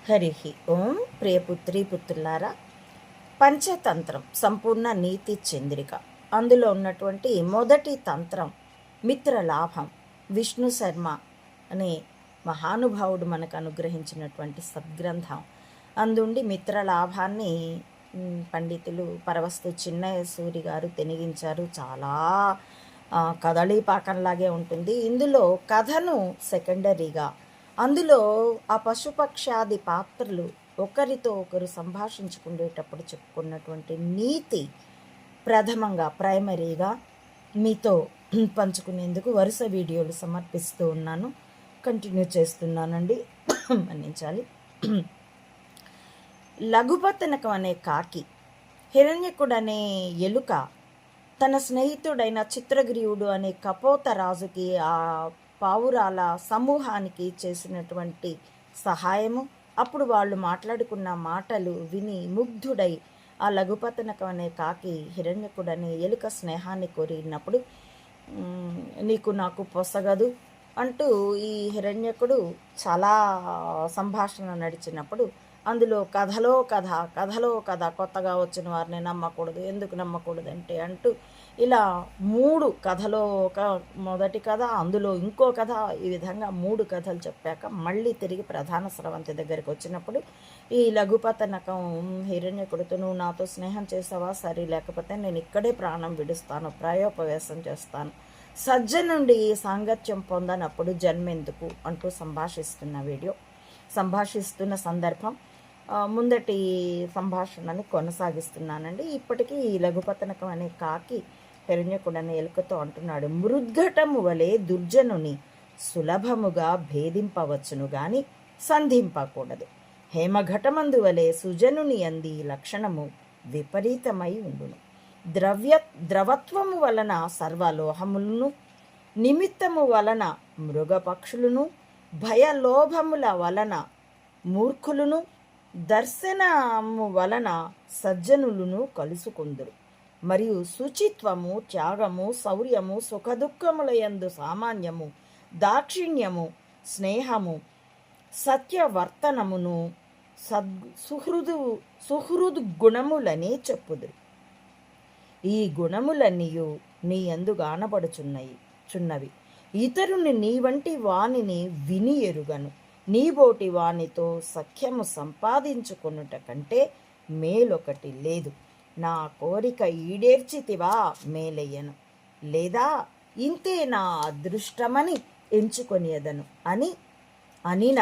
హరి ఓం. ప్రియపుత్రి పుత్రులారా, పంచతంత్రం సంపూర్ణ నీతి చంద్రిక, అందులో ఉన్నటువంటి మొదటి తంత్రం మిత్రలాభం. విష్ణు శర్మ అనే మహానుభావుడు మనకు అనుగ్రహించినటువంటి సద్గ్రంథం. అందుండి మిత్రలాభాన్ని పండితులు పరవస్తు చిన్నయ్య సూరి గారు తెనిగించారు. చాలా కదళీపాకంలాగే ఉంటుంది. ఇందులో కథను సెకండరీగా, అందులో ఆ పశుపక్షాది పాత్రలు ఒకరితో ఒకరు సంభాషించుకునేటప్పుడు చెప్పుకున్నటువంటి నీతి ప్రథమంగా ప్రైమరీగా మీతో పంచుకునేందుకు వరుస వీడియోలు సమర్పిస్తూ ఉన్నాను. కంటిన్యూ చేస్తున్నానండి, మన్నించాలి. లఘుపతనకం అనే కాకి, హిరణ్యకుడనే ఎలుక తన స్నేహితుడైన చిత్రగ్రీవుడు అనే కపోత రాజుకి ఆ పావురాల సమూహానికి చేసినటువంటి సహాయము, అప్పుడు వాళ్ళు మాట్లాడుకున్న మాటలు విని ముగ్ధుడై ఆ లఘుపతనకం అనే కాకి హిరణ్యకుడనే ఎలుక స్నేహాన్ని కోరినప్పుడు, నీకు నాకు పొసగదు అంటూ ఈ హిరణ్యకుడు చాలా సంభాషణ నడిచినప్పుడు, అందులో కథలో కథ కొత్తగా వచ్చిన వారిని నమ్మకూడదు, ఎందుకు నమ్మకూడదు అంటే అంటూ ఇలా 3 కథలో ఒక మొదటి కథ, అందులో ఇంకో కథ, ఈ విధంగా 3 కథలు చెప్పాక మళ్ళీ తిరిగి ప్రధాన స్రవంతి దగ్గరికి వచ్చినప్పుడు ఈ లఘుపతనకం హిరణ్యకుడితో, నువ్వు నాతో స్నేహం చేసావా, సరే, లేకపోతే నేను ఇక్కడే ప్రాణం విడుస్తాను, ప్రాయోపవేశం చేస్తాను, సజ్జనుండి సాంగత్యం పొందనప్పుడు జన్మెందుకు అంటూ సంభాషిస్తున్న సందర్భం. ముందటి సంభాషణని కొనసాగిస్తున్నానండి. ఇప్పటికీ ఈ లఘుపతనకం అనే కాకి హిరణ్యకుడనే ఎలుకతో అంటున్నాడు, మృద్ఘటము వలె దుర్జనుని సులభముగా భేదింపవచ్చును గాని సంధింపకూడదు. హేమఘటమందు వలె సుజనుని అంది లక్షణము విపరీతమై ఉండును. ద్రవత్వము వలన సర్వలోహములను, నిమిత్తము వలన మృగపక్షులను, భయలోభముల వలన మూర్ఖులను, దర్శనము వలన సజ్జనులను కలుసుకుందురు. మరియు శుచిత్వము, త్యాగము, శౌర్యము, సుఖదుఖములయందు సామాన్యము, దాక్షిణ్యము, స్నేహము, సత్యవర్తనమును సుహృదు గుణములని చెప్పుదురు. ఈ గుణములన్నీయు నీ యందు గానపడుచున్నవి. ఇతరుని నీ వంటి వానిని విని ఎరుగను. నీబోటి వానితో సఖ్యము సంపాదించుకొనుట కంటే మేలొకటి లేదు. నా కోరిక ఈడేర్చితివా మేలయ్యను, లేదా ఇంతే నా అదృష్టమని ఎంచుకొనియదను అని అనిన